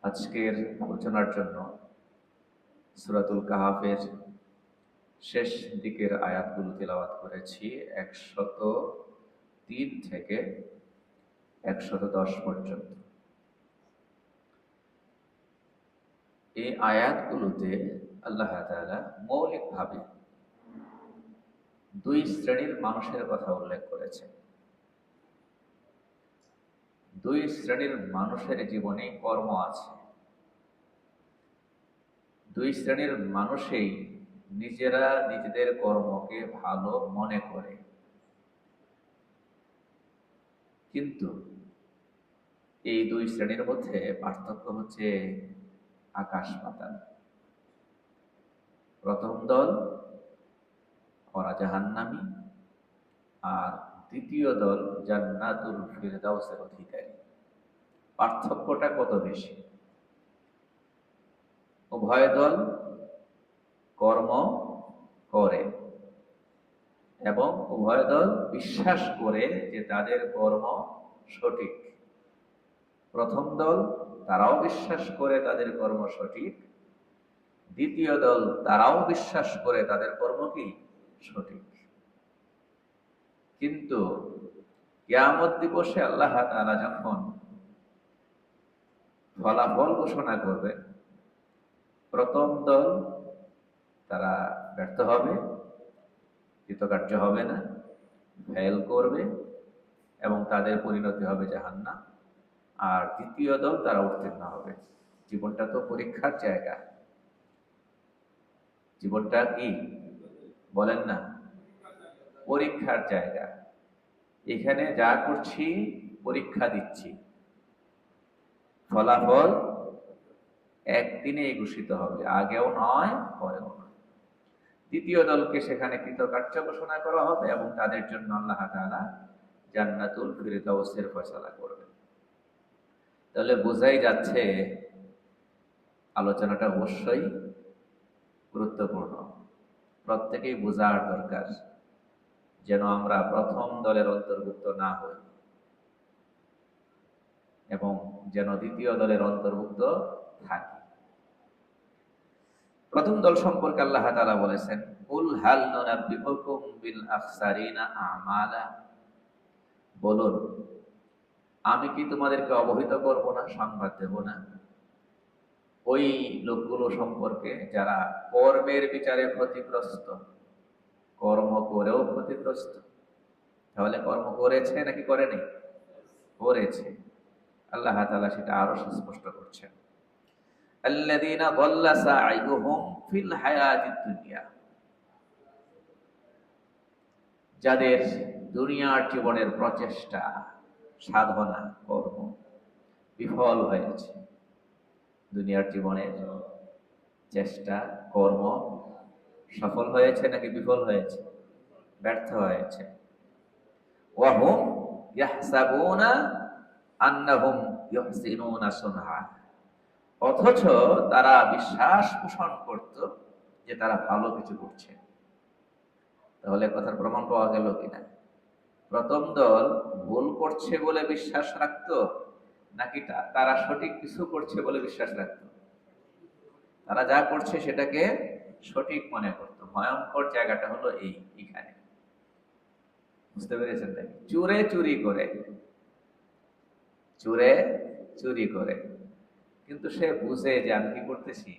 আজকের আলোচনার জন্য সূরাতুল কাহাফের শেষ দিকের আয়াতগুলো তেলাওয়াত করেছি 103 থেকে 110 পর্যন্ত। এই আয়াতগুলোতে আল্লাহ তাআলা মৌলিকভাবে দুই শ্রেণীর মানুষের কথা উল্লেখ করেছেন। দুই শ্রেণীর মানুষের জীবনে কর্ম আছে। দুই শ্রেণীর মানুষই নিজেরা নিজেদের কর্মকে ভালো মনে করে, কিন্তু এই দুই শ্রেণীর মধ্যে পার্থক্য হচ্ছে আকাশ পাতাল। প্রথম দল ওরা জাহান্নামী, আর দ্বিতীয় দল জান্নাতুল ফিরদাউসের অধিকারী। পার্থক্যটা কত বেশি! উভয় দল কর্ম করে এবং উভয় দল বিশ্বাস করে যে তাদের কর্ম সঠিক। প্রথম দল তারাও বিশ্বাস করে তাদের কর্ম সঠিক, দ্বিতীয় দল তারাও বিশ্বাস করে তাদের কর্ম কি সঠিক। কিন্তু কিয়ামত দিবসে আল্লাহ তাআলা যখন ফলাফল ঘোষণা করবেন, প্রথম দল তারা ব্যর্থ হবে, কৃতকার্য হবে না, ফেল করবে এবং তাদের পরিণতি হবে জাহান্নাম। আর দ্বিতীয় দল তারা উত্তীর্ণ হবে। জীবনটা তো পরীক্ষার জায়গা। জীবনটা কি বলেন না, পরীক্ষার জায়গা। এখানে যা করছি পরীক্ষা দিচ্ছি, ফলাফল একদিনে ঘোষিত হবে, আগেও নয় পরেও নয়। দ্বিতীয় দলকে সেখানে কৃতকার্য ঘোষণা করা হবে এবং তাদের জন্য আল্লাহ তাআলা জান্নাতুল ফিরদাউসের ফয়সালা করবেন। তাহলে বোঝাই যাচ্ছে আলোচনাটা অবশ্যই গুরুত্বপূর্ণ। প্রত্যেকেই বোঝার দরকার যেন আমরা প্রথম দলের অন্তর্ভুক্ত না হই এবং যেন দ্বিতীয় দলের অন্তর্ভুক্ত থাকি। প্রথম দল সম্পর্কে আল্লাহ তাআলা বলেছেন, কুল হাল নুনাব্বিউকুম বিল আখসারিনা আমালা। বলুন, আমি কি তোমাদেরকে অবহিত করব না, সংবাদ দেব না ওই লোকগুলো সম্পর্কে যারা কর্মের বিচারে ক্ষতিগ্রস্ত, কর্ম করেও ক্ষতিগ্রস্ত। তাহলে কর্ম করেছে নাকি করেনি? করেছে। আল্লাহ তাআলা সেটা আরো স্পষ্ট করছেন, আল্লাযীনা দাল্লা সা'য়ুহুম ফিল হায়াতিদ দুনিয়া। যাদের দুনিয়ার জীবনের প্রচেষ্টা, সাধনা, কর্ম বিফল হয়েছে। দুনিয়ার জীবনের চেষ্টা, কর্ম সফল হয়েছে নাকি বিফল হয়েছে? ব্যর্থ হয়েছে। ওয়াহুম ইয়াহসাবুনা আন্নাহুম ইউহসিনুনা সুনআ। অথচ তারা বিশ্বাস পোষণ করত যে তারা ভালো কিছু করছে। তাহলে কথার প্রমাণ পাওয়া গেল কিনা? প্রথম দল ভুল করছে বলে বিশ্বাস রাখতো নাকি তারা সঠিক কিছু করছে বলে বিশ্বাস রাখতো? তারা যা করছে সেটাকে সঠিক মনে করত। ভয়ঙ্কর জায়গাটা হলো এইখানে। বুঝতে পেরেছেন? নাকি চোরে চুরি করে, চোরে চুরি করে, কিন্তু সে বুঝে যে আমি কি করতেছি,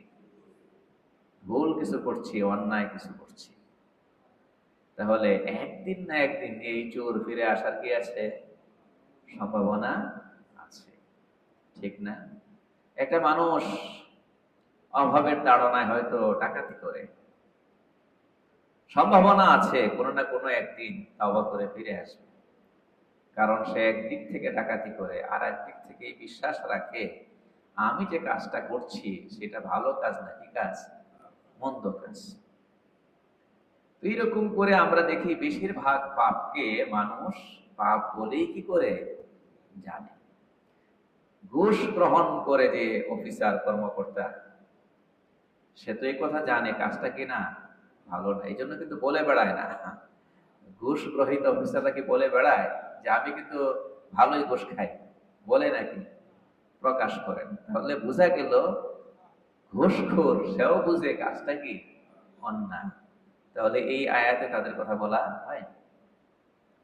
ভুল কিছু করছি, অন্যায় কিছু করছি। তাহলে একদিন না একদিন এই চোর ফিরে আসার কি আছে? সম্ভাবনা আছে, ঠিক না? একটা মানুষ অভাবের তাড়নায় হয়তো ডাকাতি করে, সম্ভাবনা আছে কোনো না কোনো একদিন তওবা করে ফিরে আসবে। কারণ সে একদিক থেকে ডাকাতি করে আর একদিক থেকে বিশ্বাস রাখে আমি যে কাজটা করছি সেটা ভালো কাজ না, কি কাজ? মন্দ কাজ। এইরকম করে আমরা দেখি বেশিরভাগ পাপকে মানুষ পাপ বলেই কি করে জানে। ঘুষ গ্রহণ করে যে অফিসার, কর্মকর্তা, সে তো এই কথা জানে কাজটা কিনা ভালো না, এই জন্য কিন্তু বলে বেড়ায় না। ঘুষ গ্রহীত অফিসাররা কি বলে বেড়ায় যে আমি কিন্তু ভালোই ঘুষ খাই? বলে নাকি? প্রকাশ করেন। তাহলে বোঝা গেল ঘুষখোর সেও বুঝে কাজটা কি অন্যায়। তাহলে এই আয়াতে তাদের কথা বলা হয়,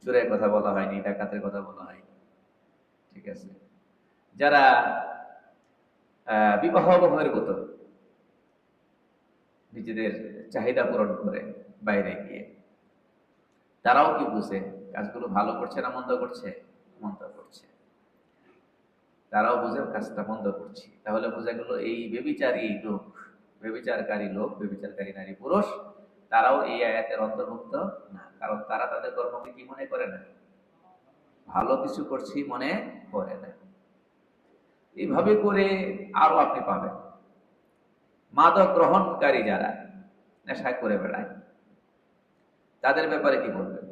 চোরের কথা বলা হয়নি, ডাকাতের কথা বলা হয়নি। ঠিক আছে, যারা বিবাহ বহির্ভূত নিজেদের চাহিদা পূরণ করে বাইরে গিয়ে, তারাও কি বুঝে কাজগুলো ভালো করছে না মন্দ করছে? মন্দ করছে। তারাও বুঝে কাজটা মন্দ করছি। তাহলে বোঝা গেল এই ব্যভিচারী লোক, ব্যভিচারকারী লোক, ব্যভিচারকারী নারী পুরুষ, তারাও এই আয়াতের অন্তর্ভুক্ত না। কারণ তারা তাদের কর্মকে কি মনে করে না? ভালো কিছু করছি মনে করে না। এইভাবে করে আরো আপনি পাবেন মাদক গ্রহণকারী যারা নেশা করে বেড়ায়, তাদের ব্যাপারে কি বলবেন?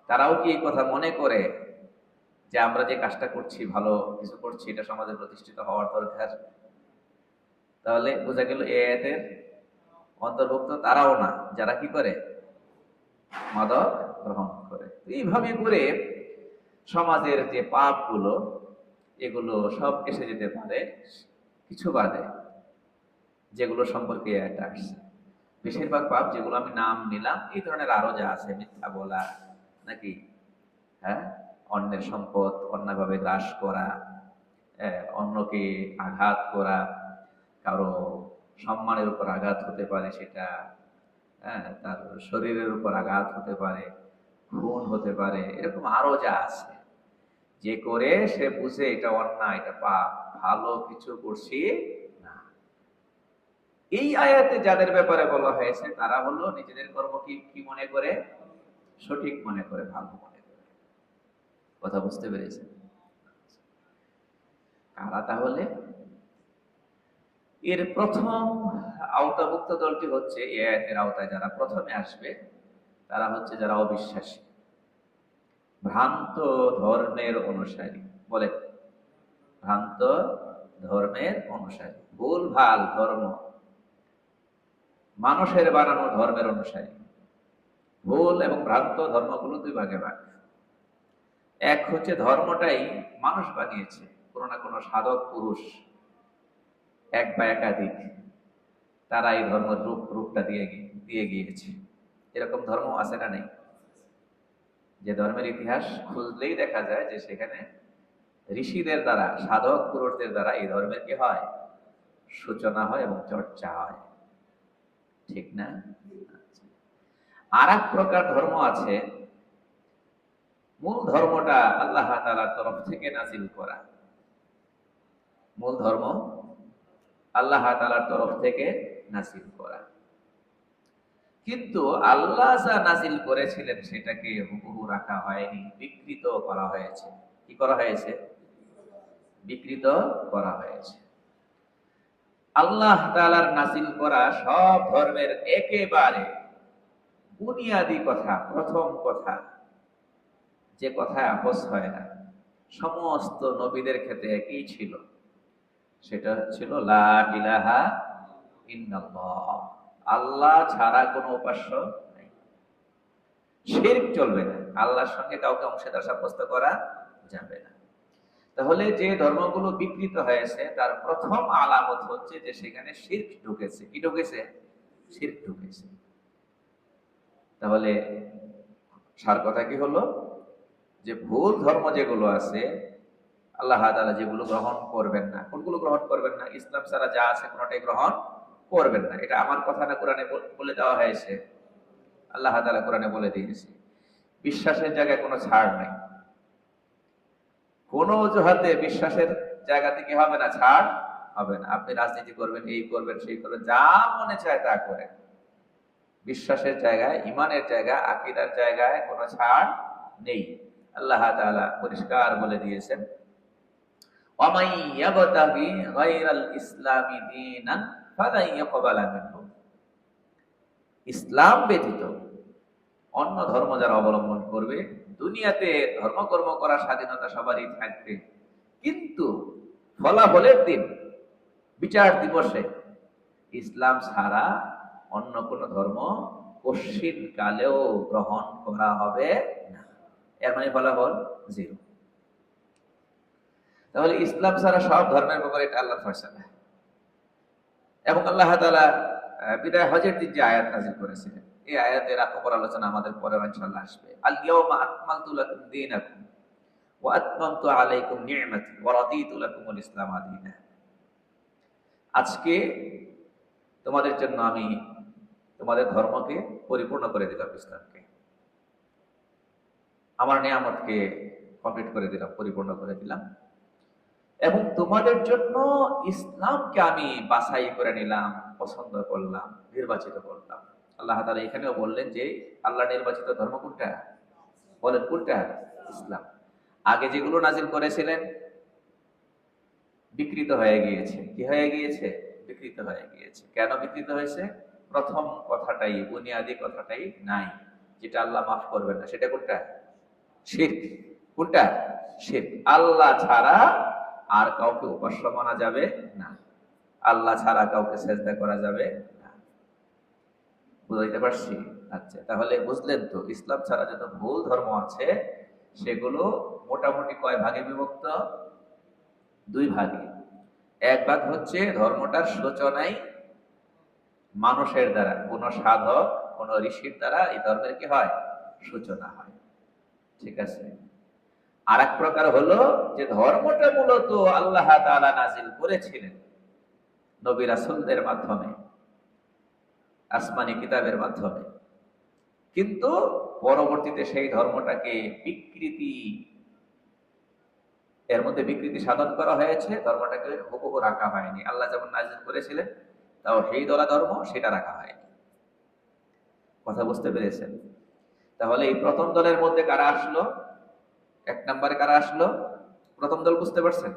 তারাও কি এই কথা মনে করে যে আমরা যে কাজটা করছি, ভালো কিছু করছি, এটা সমাজে প্রতিষ্ঠিত হওয়ার দরকার? তাহলে বোঝা গেল এই আয়াতের অন্তর্ভুক্ত তারাও না যারা কি করে? মাদক গ্রহণ করে। এইভাবে করে সমাজের যে পাপগুলো, এগুলো সব এসে যেতে পারে কিছু বাদে, যেগুলো সম্পর্কে এটা আসছে। বেশিরভাগ পাপ যেগুলো আমি নাম নিলাম, এই ধরনের আরো যা আছে, মিথ্যা বলা নাকি, হ্যাঁ, অন্যের সম্পদ অন্যভাবে গ্রাস করা, অন্যকে আঘাত করা, কারো সম্মানের উপর আঘাত হতে পারে সেটা, হ্যাঁ, তার শরীরের উপর আঘাত হতে পারে, খুন হতে পারে, এরকম আরো যা আছে, যে করে সে বুঝে এটা অন্যায়, এটা পাপ, ভালো কিছু করছি না। এই আয়াতে যাদের ব্যাপারে বলা হয়েছে তারা হলো নিজেদের কর্ম কি মনে করে? সঠিক মনে করে, ভালো মনে করে। কথা বুঝতে পেরেছেন? কারা তাহলে? এর প্রথম আওতাভুক্ত দলটি হচ্ছে, এই আয়াতের আওতায় যারা প্রথমে আসবে, তারা হচ্ছে যারা অবিশ্বাসী, ভ্রান্ত ধর্মের অনুসারী। বলে ভ্রান্ত ধর্মের অনুসারী, ভুল ভাল ধর্ম, মানুষের বানানো ধর্মের অনুসারী। ভুল এবং ভ্রান্ত ধর্মগুলো দুই ভাগে ভাগ। এক হচ্ছে ধর্মটাই মানুষ বানিয়েছে, কোনো না কোনো সাধক পুরুষ, এক বা একাধিক, তারা এই ধর্মের রূপটা দিয়ে গিয়েছে। এরকম ধর্ম আছে না নেই? যে ধর্মের ইতিহাস খুঁজলেই দেখা যায় যে সেখানে ঋষিদের দ্বারা, সাধক পুরুষদের দ্বারা এই ধর্মের কি হয়? সূচনা হয় এবং চর্চা হয়। ঠিক না? আর এক প্রকার ধর্ম আছে, মূল ধর্মটা আল্লাহ তাআলার তরফ থেকে নাজিল করা। মূল ধর্ম আল্লাহ তাআলার তরফ থেকে নাজিল করা, কিন্তু আল্লাহ যা নাজিল করেছিলেন সেটাকে হুবহু রাখা হয়নি, বিকৃত করা হয়েছে। কি করা হয়েছে? বিকৃত করা হয়েছে। আল্লাহ তাআলার নাজিল করা সব ধর্মের একেবারে বুনিয়াদি কথা, প্রথম কথা, যে কথায় আপোস হয় না, সমস্ত নবীদের ক্ষেত্রে একই ছিল, সেটা ছিল লা ইলাহা ইল্লাল্লাহ, আল্লাহ ছাড়া কোনো উপাস্য নাই। শিরক চলবে না, আল্লাহর সঙ্গে কাউকে অংশীদার সাব্যস্ত করা যাবে না। তাহলে যে ধর্মগুলো বিকৃত হয়েছে তার প্রথম আলামত হচ্ছে যে সেখানে শিরক ঢুকেছে। কি ঢুকেছে? শিরক ঢুকেছে। তাহলে সার কথা কি হলো? যে ভুল ধর্ম যেগুলো আছে, আল্লাহ তাআলা যেগুলো গ্রহণ করবেন না, কোনগুলো গ্রহণ করবেন না? ইসলাম ছাড়া যা আছে কোনটাই গ্রহণ করবেন না। এটা আমার কথা না, কোরআনে বলে দেওয়া হয়েছে, আল্লাহ তাআলা কোরআনে বলে দিয়েছে। বিশ্বাসের জায়গায় কোনো ছাড় নাই, কোন অজুহাতে বিশ্বাসের জায়গা থেকে হবে না, ছাড় হবে না। আপনি রাজনীতি করবেন, এই করবেন, সেই করবেন, যা মনে চায় তা করেন, বিশ্বাসের জায়গায়, ইমানের জায়গায়, আকীদার জায়গায় কোনো ছাড় নেই। আল্লাহ তাআলা পরিষ্কার বলে দিয়েছেন, ওয়ামাই ইয়াবতাগি গায়রাল ইসলামি দীনান ফালাই ইয়াকবালা মিনহু। ইসলাম ব্যতীত অন্য ধর্ম যারা অবলম্বন করবে, দুনিয়াতে ধর্মকর্ম করার স্বাধীনতা সবারই থাকবে, কিন্তু ফলাফলের দিন, বিচার দিবসে ইসলাম ছাড়া অন্য কোন ধর্ম কশিন কালেও গ্রহণ করা হবে না। এর মানে ফলাফল জিরো। তাহলে ইসলাম ছাড়া সব ধর্মের ব্যাপারে এটা আল্লাহর ফয়সালা। এবং আল্লাহ তাআলা বিদায় হজের দিন যে আয়াত নাযিল করেছিলেন, এই আয়াতের উপর আলোচনা আমাদের পরে ইনশাআল্লাহ আসবে। আল ইয়াউমা আকমালতু লাকুম দীনাকুম ওয়া আতমামতু আলাইকুম নি'মাতি ওয়া রাদিতু লাকুমুল ইসলাম দীনা। আজকে তোমাদের জন্য আমি তোমাদের ধর্মকে পরিপূর্ণ করে দিলাম, ইসলামকে, আমার নিয়ামতকে কমপ্লিট করে দিলাম, পরিপূর্ণ করে দিলাম, এবং তোমাদের জন্য ইসলামকে আমি বাছাই করে নিলাম, পছন্দ করলাম, নির্বাচিত করলাম। আল্লাহ তাআলা এখানেও বললেন যে আল্লাহ নির্বাচিত ধর্ম কোনটা? বলেন কোনটা? ইসলাম। আগে যেগুলো নাজিল করেছিলেন বিকৃত হয়ে গিয়েছে। কি হয়ে গিয়েছে? বিকৃত হয়ে গিয়েছে। কেন বিকৃত হয়েছে? প্রথম কথাটাই, বুনিয়াদি কথাটাই নাই, যেটা আল্লাহ মাফ করবেন না। সেটা কোনটা? শিরক। কোনটা? শিরক। আল্লাহ ছাড়া আর কাউকে উপাস্য মানা যাবে না, আল্লাহ ছাড়া কাউকে সেজদা করা যাবে না। বুঝাইতে পারছি? আচ্ছা, তাহলে বুঝলেন তো ইসলাম ছাড়া যত ভুল ধর্ম আছে সেগুলো মোটামুটি কয় ভাগে বিভক্ত? দুই ভাগে। এক ভাগ হচ্ছে ধর্মটার সূচনাই মানুষের দ্বারা, কোন সাধক, কোন ঋষির দ্বারা এই ধর্মের কি হয়? সূচনা হয়। ঠিক আছে। আর এক প্রকার হলো যে ধর্মটা মূলত আল্লাহ তাআলা নাজিল করেছিলেন নবী রাসূলদের মাধ্যমে, আসমানি কিতাবের মাধ্যমে, কিন্তু পরবর্তীতে সেই ধর্মটাকে এর মধ্যে বিকৃতি সাধন করা হয়েছে, ধর্মটাকে হুবহু রাখা হয়নি। আল্লাহ যেমন নাজিল করেছিলেন তাও সেই দলা ধর্ম সেটা রাখা হয়নি। কথা বুঝতে পেরেছেন? তাহলে এই প্রথম দলের মধ্যে কারা আসলো? এক নম্বরে কারা আসলো? প্রথম দল বুঝতে পারছেন?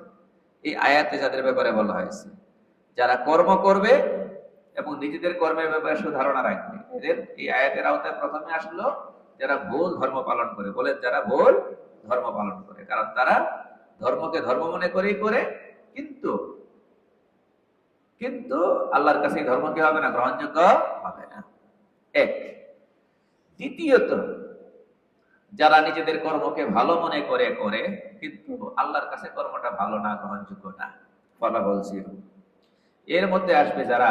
এই আয়াতে যাদের ব্যাপারে বলা হয়েছে, যারা কর্ম করবে এবং নিজেদের কর্মের ব্যাপারে সুধারণা রাখবে, এদের এই আয়াতের আওতায় প্রথমে আসলো যারা ভুল ধর্ম পালন করে। বলেন, যারা ভুল ধর্ম পালন করে। কারণ তারা ধর্মকে ধর্ম মনে করেই করে, কিন্তু কিন্তু আল্লাহর কাছে এই ধর্ম কি হবে না? গ্রহণযোগ্য হবে না। এক। দ্বিতীয়ত, যারা নিজেদের কর্মকে ভালো মনে করে করে, কিন্তু আল্লাহর কাছে কর্মটা ভালো না, গ্রহণযোগ্য না, ফলাফল জিরো। এর মধ্যে আসবে যারা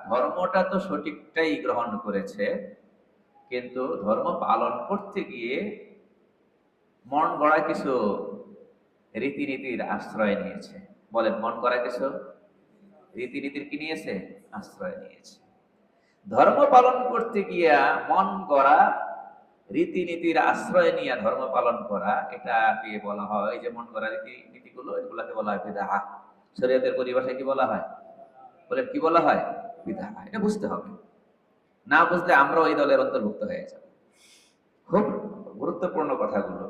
ধর্মটা তো সঠিকটাই গ্রহণ করেছে, কিন্তু ধর্ম পালন করতে গিয়ে মন গড়া কিছু রীতিনীতির আশ্রয় নিয়েছে। বলেন, মন গড়া কিছু রীতিনীতির কি নিয়েছে? আশ্রয় নিয়েছে। ধর্ম পালন করতে গিয়া মন গড়া রীতিনীতির আশ্রয় নিয়ে ধর্ম পালন করা, এটাকে বলা হয়, যে মন গড়া রীতিনীতিগুলো, এগুলাকে বলা হয় বিদআহ। শরীয়তের পরিভাষায় কি বলা হয়? বলেন, কি বলা হয়? বিদআহ। এটা বুঝতে হবে, না বুঝলে আমরা ওই দলের অন্তর্ভুক্ত হয়ে যাব। খুব গুরুত্বপূর্ণ কথাগুলো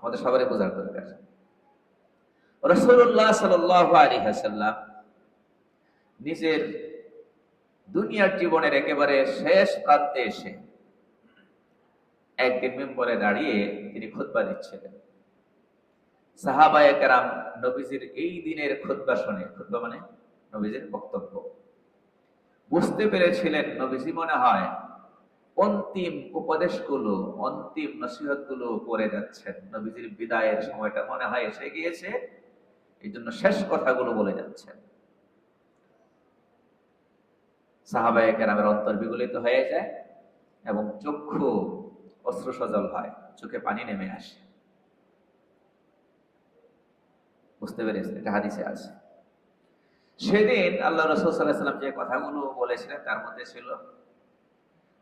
আমাদের সবারই বোঝার দরকার। রাসূলুল্লাহ সাল্লাল্লাহু আলাইহি ওয়াসাল্লাম নিজের দুনিয়ার জীবনের একেবারে শেষ প্রান্তে এসে একদিন মিম্বরে দাঁড়িয়ে তিনি খুতবা দিচ্ছিলেন। সাহাবায়ে কেরাম নবীজির এই দিনের খুতবা শুনে, খুতবা মানে নবীজির বক্তব্য, বুঝতে পেরেছিলেন নবীজি মনে হয় অন্তিম উপদেশগুলো, অন্তিম নসিহতগুলো করে যাচ্ছেন। নবীজির বিদায়ের সময়টা মনে হয় এসে গিয়েছে, এই জন্য শেষ কথাগুলো বলে যাচ্ছেন। সাহাবায়ে কেরামের অন্তর বিগলিত হয়ে যায় এবং চক্ষু অশ্রু সজল হয়, চোখে পানি নেমে আসে। বুঝতে পেরেছেন? এটা হাদিসে আছে। সেদিন আল্লাহ রাসূল সাল্লাল্লাহু আলাইহি ওয়াসাল্লাম যে কথাগুলো বলেছিলেন তার মধ্যে ছিল,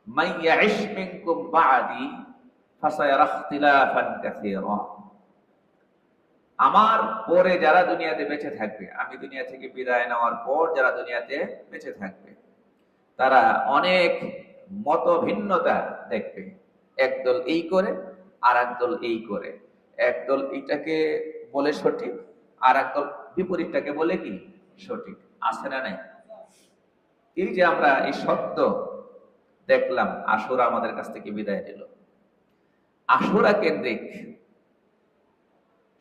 মান ইয়াইশ মিনকুম বা'দি ফাসায়ারা ইখতিলাফান কাসীরা। আমার পরে যারা দুনিয়াতে বেঁচে থাকবে, আমি দুনিয়া থেকে বিদায় নেওয়ার পর যারা দুনিয়াতে বেঁচে থাকবে, তারা অনেক মত ভিন্নতা দেখবে। একদল এই করে, আর একদল এই করে। একদল এইটাকে বলে সঠিক, আর একদল বিপরীতটাকে বলে কি সঠিক। আছে না নাই? এই যে আমরা এই সত্য দেখলাম, আশুরা আমাদের কাছ থেকে বিদায় নিল। আশুরা কেন্দ্রিক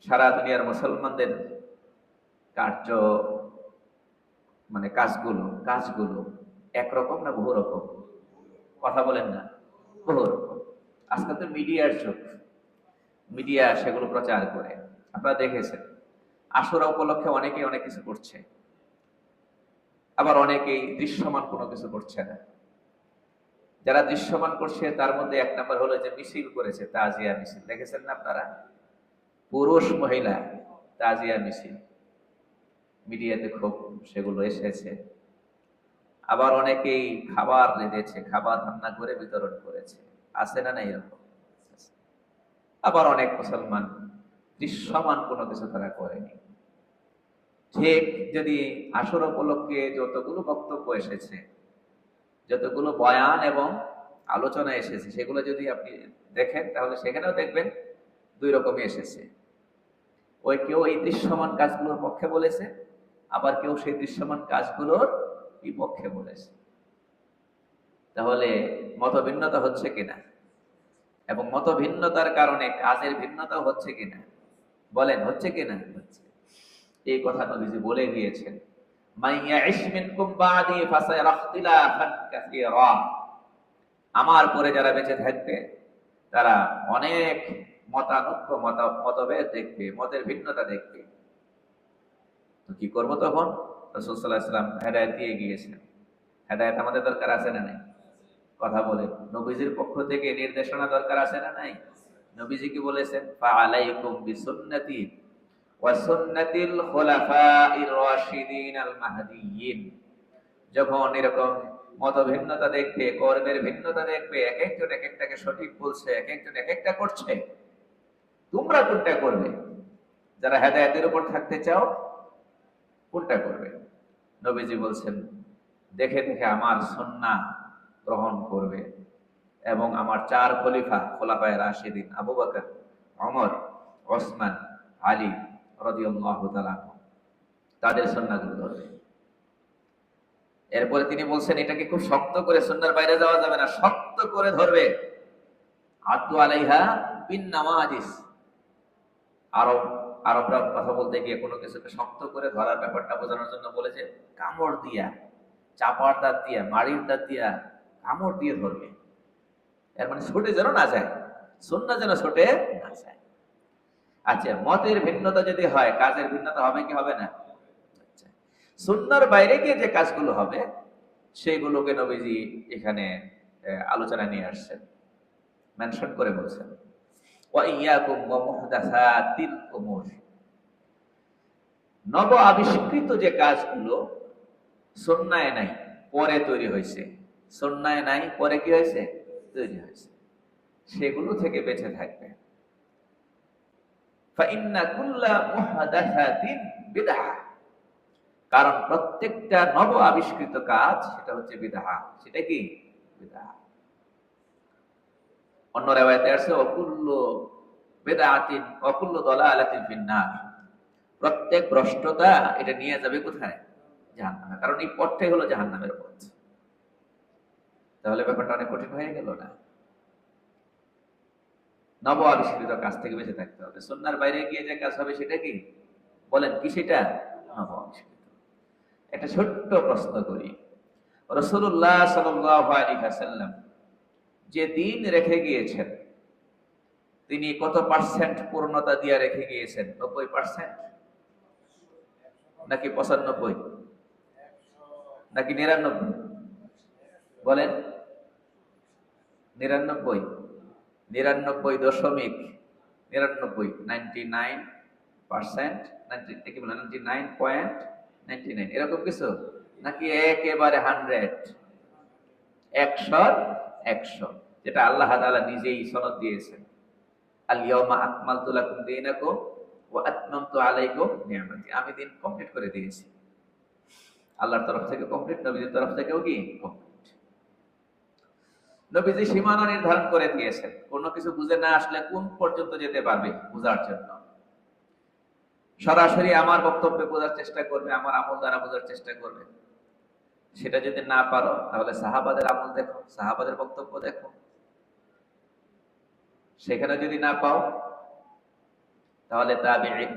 সারা দুনিয়ার মুসলমানদের কার্য, মানে কাজগুলো একরকম না বহু রকম? কথা বলেন না? বহু রকম। আজকাল তো মিডিয়ার যুগ, মিডিয়া সেগুলো প্রচার করে। আপনারা দেখেছেন আশুরা উপলক্ষে অনেকেই অনেক কিছু করছে, আবার অনেকেই দৃশ্যমান কোনো কিছু করছে না। যারা দৃশ্যমান করছে তার মধ্যে এক নম্বর হলো যে মিছিল করেছে, তাজিয়া মিছিল, দেখেছেন না আপনারা? পুরুষ মহিলা তাজিয়া মিছিল, মিডিয়াতে খুব সেগুলো এসেছে। আবার অনেকেই খাবার রেঁধেছে, খাবার রান্না করে বিতরণ করেছে, আছে না না এরকম? আবার অনেক মুসলমান দৃশ্যমান কোনো কিছু তারা করেনি। ঠিক যদি আসর উপলক্ষে যতগুলো বক্তব্য এসেছে, যতগুলো বয়ান এবং আলোচনা এসেছে, সেগুলো যদি আপনি দেখেন তাহলে সেখানেও দেখবেন দুই রকমই এসেছে। ওই কেউ এই দৃশ্যমান কাজগুলোর পক্ষে বলেছে, আবার কেউ সেই দৃশ্যমান কাজগুলোর বিপক্ষে বলেছে। তাহলে মত ভিন্নতা হচ্ছে কিনা, এবং মত ভিন্নতার কারণে কাজের ভিন্নতাও হচ্ছে কিনা, বলেন হচ্ছে কিনা? হচ্ছে। এই কথা নবীজি বলে গিয়েছেন, আমার পরে যারা বেঁচে থাকবে তারা অনেক মতভেদ দেখবে, মতের ভিন্নতা দেখবে। তো কি করবো তখন? রাসূল সাল্লাল্লাহু আলাইহি ওয়াসাল্লাম হেদায়েত দিয়ে গিয়েছেন। হেদায়েত আমাদের দরকার আছে না নাই? কথা বলে, নবীজির পক্ষ থেকে নির্দেশনা দরকার আছে না নাই? নবীজি কি বলেছেন? ফাআলাইকুম বিসুন্নতি ওয়া সুন্নাতিল খুলাফাইর রাশিদিন আল মাহদিয়্যিন। যখন এরকম মতভিন্নতা দেখবে, কর্মের ভিন্নতা দেখবে, এক একজন এক একটাকে সঠিক বলছে, এক একজন এক একটা করছে, তোমরা কোনটা করবে? যারা হেদায়েতের উপর থাকতে চাও কোনটা করবে? নবীজি বলছেন, দেখে দেখে আমার সুন্নাহ গ্রহণ করবে এবং আমার চার খোলাফায়ে রাশিদিন আবু বকর, ওমর, ওসমান, আলী রাদিয়াল্লাহু তাআলা তাদের সুন্নাহগুলো ধরবে। এরপরে তিনি বলছেন, এটাকে খুব শক্ত করে, সুন্নাহর বাইরে যাওয়া যাবে না, শক্ত করে ধরবে। আদু আলাইহা বিন নাওয়াজিস। আরবরা কথা বলতে গিয়ে কোনো কিছুকে শক্ত করে ধরার ব্যাপারটা বোঝানোর জন্য বলেছে কামড় দিয়া, চাপার দাঁত দিয়া, মাড়ির দাঁত দিয়া কামড় দিয়ে ধরবে। এর মানে ছুটে যেন না যায়, সুন্নাহ যেন ছুটে না যায়। আচ্ছা, মতের ভিন্নতা যদি হয়, কাজের ভিন্নতা হবে কি হবে না? আচ্ছা, সুন্নাহর বাইরে গিয়ে যে কাজগুলো হবে সেইগুলোকে নবীজি এখানে আলোচনা নিয়ে আসছেন, মেনশন করে বলছেন, ওয়া ইয়াকুম ওয়া মুহদাসাতিল উমুর। নব আবিষ্কৃত যে কাজগুলো সুন্নাহে নাই, পরে তৈরি হয়েছে, সুন্নাহে নাই, পরে কি হয়েছে? তৈরি হয়েছে, সেগুলো থেকে বেঁচে থাকবে। ফাইন্না কুল্লা মুহদাসাতিন বিদআহ। কারণ প্রত্যেকটা নব আবিষ্কৃত কাজ সেটা হচ্ছে বিদআহ। সেটা কি? বিদআহ। অন্য riwayate আছে ওয়াকুল্লু বিদআতিন ওয়াকুল্লু দালালাতিন ফিন্নার। প্রত্যেক ভ্রষ্টতা এটা নিয়ে যাবে কোথায়? জাহান্নামে। কারণ এই পথটাই হলো জাহান্নামের পথ। তাহলে ব্যাপারটা অনেক কঠিন হয়ে গেল না? নব আবিষ্কৃত কাজ থেকে বেঁচে থাকতে হবে। সুন্নাহর বাইরে গিয়ে যে কাজ হবে সেটা কি? বলেন কি সেটা? নব আবিষ্কৃত। একটা ছোট্ট প্রশ্ন করি, রাসূলুল্লাহ সাল্লাল্লাহু আলাইহি ওয়াসাল্লাম যে দিন রেখে গিয়েছেন, তিনি কত পার্সেন্ট পূর্ণতা দিয়ে রেখে গিয়েছেন? 90% নাকি 95 নাকি 99? বলেন 99, 99.99%, 99.99 এরকম কিছু, নাকি একেবারে 100, 100, যেটা আল্লাহ তাআলা নিজেই সনদ দিয়েছেন, আল ইয়াউমা আকমালতু লাকুম দীনাকুম ওয়া আতমামতু আলাইকুম নি'মাতি। আমি দিন কমপ্লিট করে দিয়েছি। আল্লাহর তরফ থেকে কমপ্লিট, নবীর তরফ থেকেও কি কমপ্লিট। নবীজি সীমানা নির্ধারণ করে দিয়েছেন, কোনো কিছু বুঝে না আসলে কোন পর্যন্ত যেতে পারবে বোঝার জন্য। সরাসরি আমার বক্তব্যে বোঝার চেষ্টা করবে, আমার আমল দ্বারা বোঝার চেষ্টা করবে। সেটা যদি না পারো তাহলে সাহাবাদের আমল দেখো, সাহাবাদের বক্তব্য দেখো। সেখানে যদি না পাও তাহলে তাবিঈন,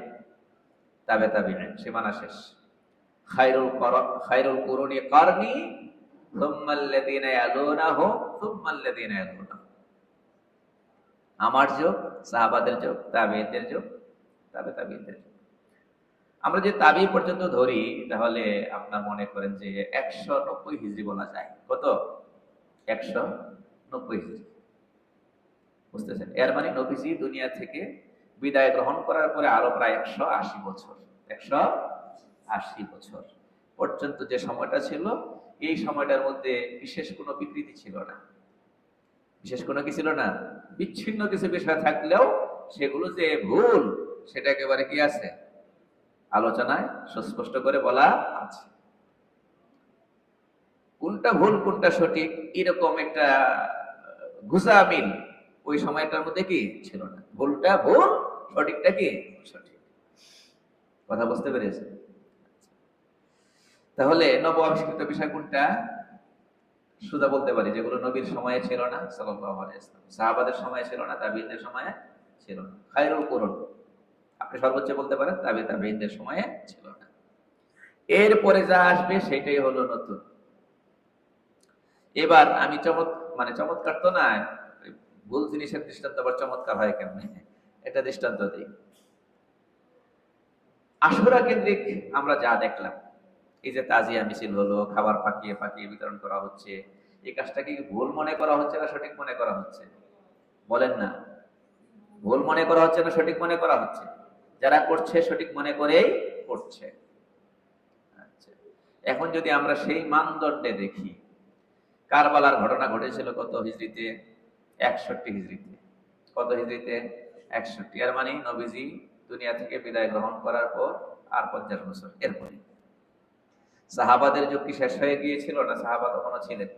তাবে তাবিঈন, সীমানা শেষ। খায়রুল কুরুনি কারনি সুম্মাল্লাযীনা ইয়ালুনাহুম সুম্মাল্লাযীনা ইয়ালুনাহুম। আমার যুগ, সাহাবাদের যুগ, তাবেঈনদের যুগ, তাবে তাবেঈনদের যুগ। আমরা যে তাবি পর্যন্ত ধরি, তাহলে আপনার মনে করেন যে 190 হিজরি বলা যায়। কত? 190 হিজরি। বুঝতেছেন? এর মানে নবীজি দুনিয়া থেকে বিদায় গ্রহণ করার পরে আরো প্রায় 180 বছর, 180 বছর পর্যন্ত যে সময়টা ছিল, এই সময়টার মধ্যে বিশেষ কোনো বিকৃতি ছিল না। বিশেষ কোনো কি ছিল না? বিচ্ছিন্ন কিছু বিষয় থাকলেও সেগুলো যে ভুল, সেটা একেবারে কি আছে? আলোচনায় সুস্পষ্ট করে বলা আছে। কোনটা ভুল কোনটা সঠিক এরকম একটা ঘুষামিল ওই সময়টার মধ্যে কি ছিল না। ভুলটা ভুল, সঠিকটা কি সঠিক। কথা বুঝতে পেরেছে? তাহলে নব আবিষ্কৃত বিষয় কোনটা? সুদা বলতে পারি যেগুলো নবীর সময়ে ছিল না, সাল্লাল্লাহু আলাইহি ওয়াসাল্লাম, সাহাবাদের সময়ে ছিল না, তাবিঈনদের সময়ে ছিল না। খায়রুল কুরুন আপনি সর্বোচ্চ বলতে পারেন, তাবিঈনদের সময়ে ছিল না। এরপরে যা আসবে সেটাই হলো নতুন। এবার আমি চমৎকার তো না, ভুল জিনিসের দৃষ্টান্ত আবার চমৎকার হয় কেমনে, এটা দৃষ্টান্ত দিই। আশুরা কেন্দ্রিক আমরা যা দেখলাম, এই যে তাজিয়া মিছিল হলো, খাবার পাকিয়ে পাকিয়ে বিতরণ করা হচ্ছে, এই কাজটা কি ভুল মনে করা হচ্ছে না সঠিক মনে করা হচ্ছে? বলেন না, ভুল মনে করা হচ্ছে না সঠিক মনে করা হচ্ছে? যারা করছে সঠিক মনে করেই করছে। আচ্ছা, এখন যদি আমরা সেই মানদণ্ডে দেখি, কারবালার ঘটনা ঘটেছিল কত হিজরিতে? 61 হিজরিতে। কত হিজরিতে? 61। এর মানে নবীজি দুনিয়া থেকে বিদায় গ্রহণ করার পর আর 50 বছর এরপরে। সাহাবাদের যুগ কি শেষ হয়ে গিয়েছিল না? সাহাবা তখনও ছিলেন।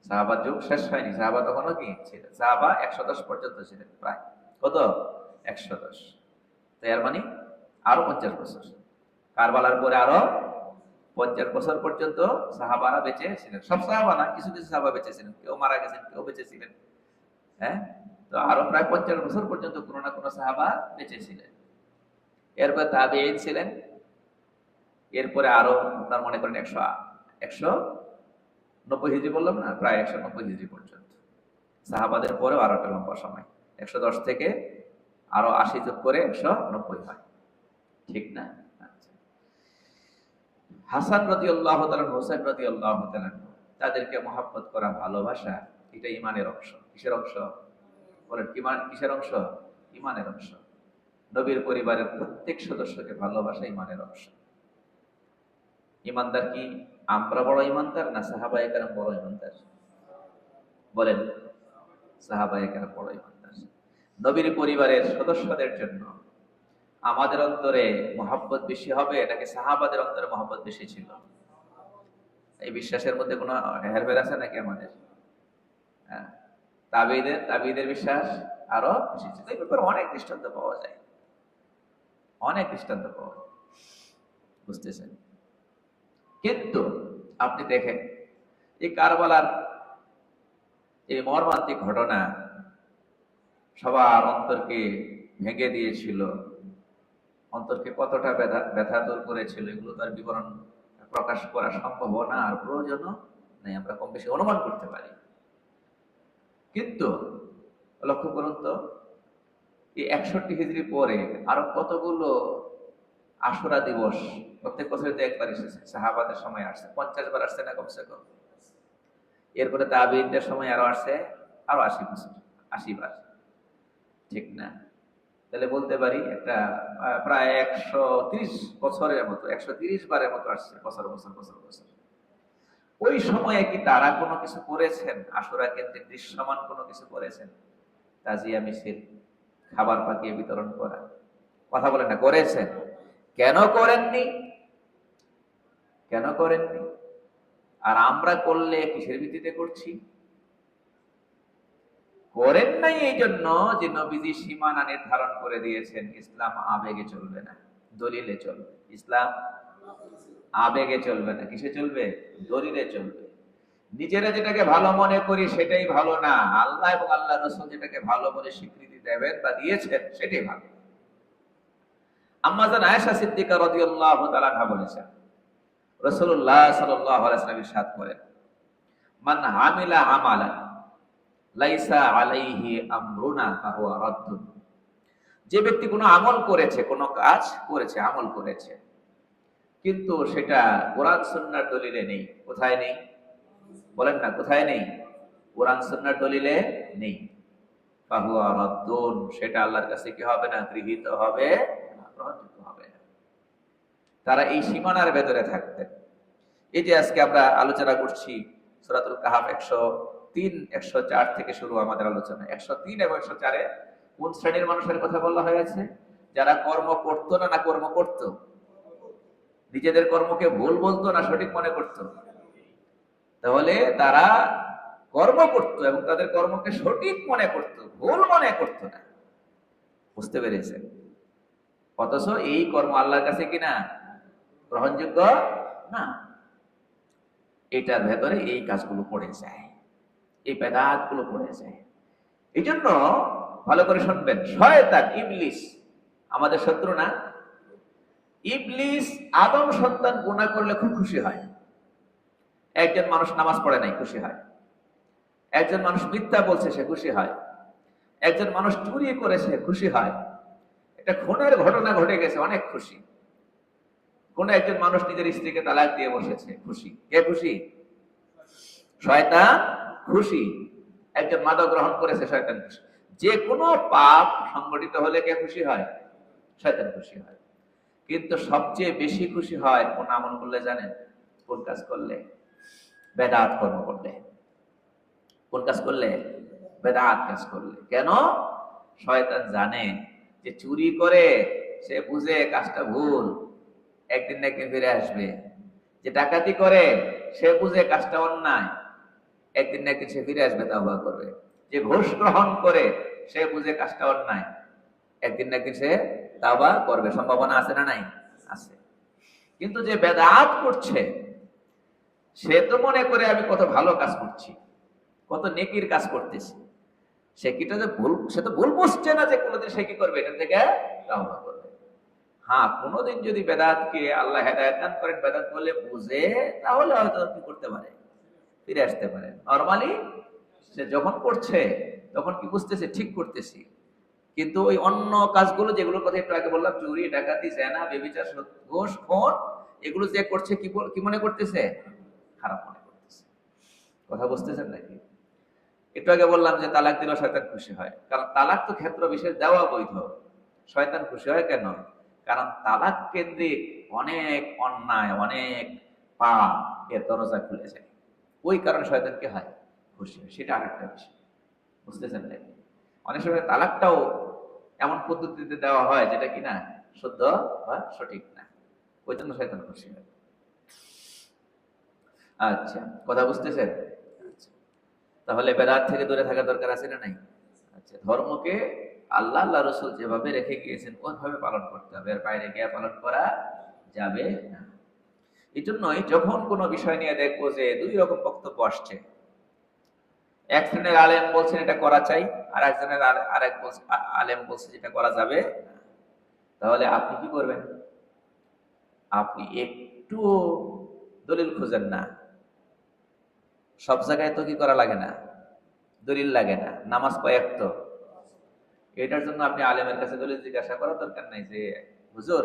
সাহাবার যুগ শেষ হয়নি, সাহাবা তখনও কি ছিলেন। সাহাবা 110 পর্যন্ত ছিলেন, প্রায় কত? 110। তো এর মানে আরো 50 বছর। কারবালার পরে আরো 50 বছর পর্যন্ত সাহাবারা বেঁচে ছিলেন। সব সাহাবা না, কিছু কিছু সাহাবা বেঁচে ছিলেন, কেউ মারা গেছেন, কেউ বেঁচে ছিলেন। হ্যাঁ, তো আরো প্রায় 50 বছর পর্যন্ত কোনো না কোনো সাহাবা বেঁচে ছিলেন। এরপর তাবেঈন ছিলেন। এরপরে আরো আপনার মনে করেন 190 হিজরি বললাম না, প্রায় 190 হিজরি পর্যন্ত। সাহাবাদের পরেও আরো একটা লম্বা সময়, 110 থেকে আরো 80 যোগ করে 190 হয়, ঠিক না? আচ্ছা, হাসান রাদিয়াল্লাহু তাআলা, হোসেন রাদিয়াল্লাহু তাআলা, তাদেরকে মহব্বত করা, ভালোবাসা, এটা ইমানের অংশ। কিসের অংশ? বলেন, কিসের অংশ? ইমানের অংশ। নবীর পরিবারের প্রত্যেক সদস্যকে ভালোবাসা ইমানের অংশ। ইমানদার কি আমরা বড় ইমানদার না সাহাবায়ে কেরাম বড় ইমানদার? বলেন, সাহাবায়ে কেরাম বড় ইমানদার। নবীর পরিবারের সদস্যদের জন্য আমাদের অন্তরে মহব্বত বেশি হবে নাকি সাহাবাদের অন্তরে মহব্বত বেশি ছিল? এই বিশ্বাসের মধ্যে কোনো হেরফের আছে নাকি আমাদের? হ্যাঁ, তাবিঈদের বিশ্বাস আরো বেশি ছিল। এই ব্যাপারে অনেক দৃষ্টান্ত পাওয়া যায়, অনেক দৃষ্টান্ত পাওয়া যায়। বুঝতেছেন? কিন্তু আপনি দেখেন, এই কারবালার এই মর্মান্তিক ঘটনা সবার অন্তরকে ভেঙে দিয়েছিল, অন্তরকে কতটা ব্যথা দূর করেছিল, এগুলো তার বিবরণ প্রকাশ করা সম্ভব না, আর প্রয়োজনও নেই, আমরা কম বেশি অনুমান করতে পারি। কিন্তু লক্ষ্য করুন তো, এই 61 হিজরি পরে আরো কতগুলো আশুরা দিবস প্রত্যেক বছরে তো একবার এসেছে। সাহাবাদের সময় আসছে 50 বার, আসছে না কমসে কম? এরপরে তাবেঈনদের সময় আরো আসছে, আরো 80 বছর, 80 বার, ঠিক না? তাহলে বলতে পারি একটা প্রায় 130 বছরের মতো, 130 বারের মতো আসছে, বছর বছর বছর বছর। ওই সময়ে কি তারা কোনো কিছু করেছেন? আশুরা কেন্দ্রিক দৃশ্যমান কোনো কিছু করেছেন? তাজিয়া মিছিল, খাবার পাকিয়ে বিতরণ করা, কথা বলেন না, করেছেন? কেন করেননি? কেন করেননি? আর আমরা করলে কিসের ভিত্তিতে করছি? করেন নাই এই জন্য যে নবীজি সীমানা নির্ধারণ করে দিয়েছেন, ইসলাম আবেগে চলবে না, দলিলে চলবে। ইসলাম আবেগে চলবে না, কিসে চলবে? দলিলে চলবে। নিজেরা যেটাকে ভালো মনে করি সেটাই ভালো না, আল্লাহ এবং আল্লাহ রাসূল যেটাকে ভালো বলে স্বীকৃতি দেবেন বা দিয়েছেন সেটাই ভালো। আম্মা জান আয়েশা সিদ্দিকা রাদিয়াল্লাহু তাআলা আনহা বলেছেন, রাসূলুল্লাহ সাল্লাল্লাহু আলাইহি ওয়াসাল্লাম ইরশাদ করেন, মান আমিলা আমালান লাইসা আলাইহি আমরুনা ফাহুয়া রাদ্দুন। যে ব্যক্তি কোনো আমল করেছে, কোনো কাজ করেছে, আমল করেছে, কিন্তু সেটা কোরআন সুন্নাহর দলিলে নেই। কোথায় নেই বলেন না? কোথায় নেই? কোরআন সুন্নাহর দলিলে নেই। ফাহুয়া রাদ্দুন, সেটা আল্লাহর কাছে কি হবে না? গৃহীত হবে না, গ্রহণযোগ্য হবে না। তারা এই সীমানার ভেতরে থাকতেন। এই যে আজকে আমরা আলোচনা করছি সূরাতুল কাহাফ 103 104 থেকে শুরু আমাদের আলোচনা। 103 এবং 104-এ কোন শ্রেণীর মানুষের কথা বলা হয়েছে? যারা কর্ম করতো না, না কর্ম করত? নিজেদের কর্মকে ভুল বলতো না সঠিক মনে করত? তাহলে তারা কর্ম করত এবং তাদের কর্মকে সঠিক মনে করত, ভুল মনে করত না। বুঝতে পেরেছেন? অথচ এই কর্ম আল্লাহর কাছে কিনা গ্রহণযোগ্য না। এটার ভেতরে এই কাজগুলো পড়ে যায়, এই বেদাত গুলো পড়ে যায়। এই জন্য ভালো করে শুনবেন, শয়তান ইবলিস আমাদের শত্রু না? ইবলিস আদম সন্তান গুনাহ করলে খুব খুশি হয়। একজন মানুষ নামাজ পড়ে নাই, খুশি হয়। একজন মানুষ মিথ্যা বলছে, সে খুশি হয়। একজন মানুষ চুরি করেছে, খুশি হয়। একটা খুনের ঘটনা ঘটে গেছে, অনেক খুশি। কোন একজন মানুষ নিজের স্ত্রীকে তালাক দিয়ে বসেছে, খুশি। কে খুশি? শয়তান খুশি। একজন মাদক গ্রহণ করেছে, শয়তান খুশি। যে কোনো পাপ সংগঠিত হলে কে খুশি হয়? শয়তান খুশি হয়। কিন্তু সবচেয়ে বেশি খুশি হয় কোন আমল করলে জানেন? কোন কাজ করলে? বেদাত কর্ম করলে। কোন কাজ করলে? বেদাত কাজ করলে। কেন? শয়তান জানে যে চুরি করে সে বুঝে কাজটা ভুল, একদিন না একদিন ফিরে আসবে। যে ডাকাতি করে সে বুঝে কাজটা অন্যায়, একদিন না একদিন সে ফিরে আসবে, তাওবা করবে। যে ঘুষ গ্রহণ করে সে বুঝে কাজটা অন্যায়, একদিন না একদিন সে তাওবা করবে। সম্ভাবনা আছে না নাই? আছে। কিন্তু যে বেদাত করছে সে তো মনে করে আমি কত ভালো কাজ করছি, কত নেকির কাজ করতেছি। সে কিটা যে ভুল, সে তো ভুল বুঝছে না যে কোনোদিন সে কি করবে, এটা থেকে তাওবা করবে। হ্যাঁ, কোনোদিন যদি বেদাতকে আল্লাহ হেদায়েত দান করেন, বেদাত বলে বুঝে, তাহলে হয়তো কি করতে পারে, ফিরে আসতে পারে। নরমালি সে যখন করছে তখন কি বুঝতেছে ঠিক করতেছি, কিন্তু ওই অন্য কাজগুলো যেগুলোর কথা একটু আগে বললাম, চুরি, ডাকাতি, জেনা, ব্যভিচার, ঘুষ, খুন, এগুলো যে করছে কি মনে করতেছে? খারাপ মনে করতেছে। কথা বুঝতেছেন নাকি? একটু আগে বললাম যে তালাক দিলেও শয়তান খুশি হয়, কারণ তালাক তো ক্ষেত্র বিশেষ দেওয়া বৈধ। শয়তান খুশি হয় কেন? কারণ তালাক কেন্দ্রিক অনেক অন্যায়, অনেক পাপ এর দরজা খুলে যায়। ওই কারণে শয়তান কি হয়? খুশি হয়। সেটা আরেকটা বিষয়। বুঝতেছেন নাকি? অনেক সময় তালাকটাও এমন পদ্ধতিতে দেওয়া হয় যেটা কিনা শুদ্ধ বা সঠিক না, ওই জন্য শয়তান খুশি হয়। আচ্ছা, কথা বুঝতেছেন? আচ্ছা, তাহলে বেদাত থেকে দূরে থাকা দরকার আছে না নাই? আচ্ছা, ধর্মকে আল্লাহ আল্লাহ রসুল যেভাবে রেখে গিয়েছেন ওইভাবে পালন করতে হবে, এর বাইরে গিয়ে পালন করা যাবে না। এই জন্যই যখন কোনো বিষয় নিয়ে দেখবো যে দুই রকম বক্তব্য আসছে, এক শ্রেণীর আলেম বলছেন এটা করা চাই, আর একজনের আরেক আলেম বলছে যেটা করা যাবে না, তাহলে আপনি কি করবেন? আপনি একটু দলিল খুঁজেন না। সব জায়গায় তো কি করা লাগে না, দলিল লাগে না। নামাজ কয়েক তো, এটার জন্য আপনি আলেমের কাছে দলিল জিজ্ঞাসা করার দরকার নাই যে হুজুর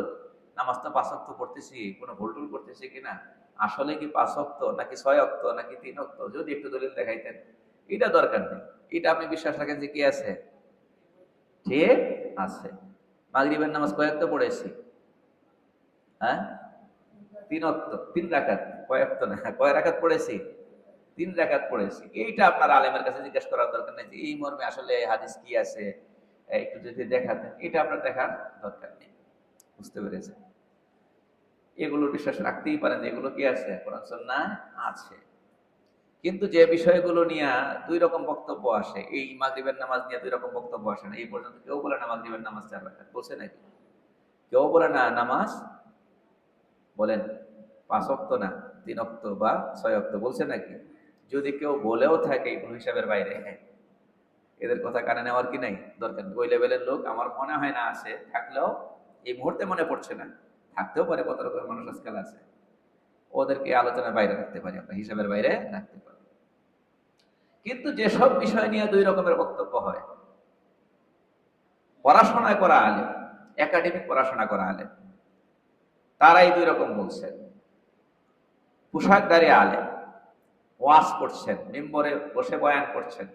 নামাজ তো 5 ওয়াক্ত পড়তেছি, কোনো ভুল টুল করতেছি কিনা, আসলে কি 5 ওয়াক্ত নাকি 6 ওয়াক্ত নাকি 3 ওয়াক্ত, যদি একটু দলিল দেখাইতেন। এটা দরকার নেই। এটা আপনি বিশ্বাস রাখেন যে কি আছে, ঠিক আছে। মাগরিবের নামাজ কয় ওয়াক্ত পড়েছি? হ্যাঁ, 3 ওয়াক্ত, 3 রাকাত। কয় ওয়াক্ত না, কয় রাকাত পড়েছি? 3 রাকাত পড়েছি। এইটা আপনার আলেমের কাছে জিজ্ঞেস করার দরকার নেই যে এই মর্মে আসলে হাদিস কি আছে, একটু যদি দেখাতেন। এটা আপনার দেখার দরকার নেই। বুঝতে পেরেছেন? এগুলোর বিশ্বাস রাখতেই পারেন, এগুলো কি আছে, কোরআন সুন্নাহ আছে। কিন্তু যে বিষয়গুলো নিয়ে দুই রকম বক্তব্য আসে, এই মাগরিবের নামাজ নিয়ে দুই রকম বক্তব্য আসে না। এই পর্যন্ত কেউ বলে না মাগরিবের নামাজ 4 রাকাত, বলছে নাকি? কেউ বলে না নামাজ বলেন 5 ওয়াক্ত না 3 ওয়াক্ত বা 6 ওয়াক্ত, বলছে নাকি? যদি কেউ বলেও থাকে এগুলো হিসাবের বাইরে, এদের কথা কানে নেওয়ার কি নাই দরকার। ওই লেভেলের লোক আমার মনে হয় না আছে, থাকলেও এই মুহূর্তে মনে পড়ছে না, থাকতেও পারে, কত রকমের মানুষ আজকাল আছে। ওদেরকে আলোচনার বাইরে রাখতে পারি আমরা, হিসাবের বাইরে রাখতে পারি। কিন্তু যেসব বিষয় নিয়ে দুই রকমের বক্তব্য হয়, পড়াশোনা করা আলেম, একাডেমিক পড়াশোনা করা আলেম, তারাই দুই রকম বলছেন। পোশাকধারী আলেম, ওয়াজ করছেন, মিম্বরে বসে বয়ান করছেন,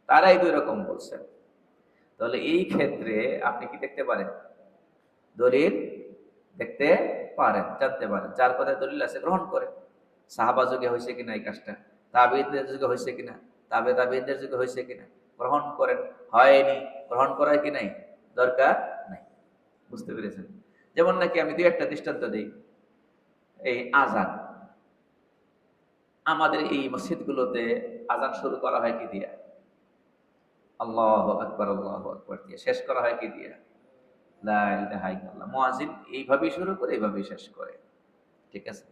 তারাই দুই রকম বলছেন। তাহলে এই ক্ষেত্রে আপনি কি দেখতে পারেন? দলিল দেখতে পারেন, জানতে পারেন। যার কথায় দলিল আছে গ্রহণ করেন। সাহাবা যুগে হয়েছে কিনা এই কাজটা, তাবেঈনদের যুগে হয়েছে কিনা, তাবেঈনদের যুগে হয়েছে কিনা, গ্রহণ করেন। হয়নি, গ্রহণ করার কি নাই, দরকার নাই। বুঝতে পেরেছেন? যেমন নাকি আমি দুই একটা দৃষ্টান্ত দিই। এই আজান, আমাদের এই মসজিদগুলোতে আজান শুরু করা হয় কি দিয়া? আল্লাহু আকবার, আল্লাহু আকবার দিয়ে। শেষ করা হয় কি দিয়া? লা ইলাহা ইল্লাল্লাহ। মুয়াজ্জিন এইভাবেই শুরু করে এইভাবেই শেষ করে। ঠিক আছে?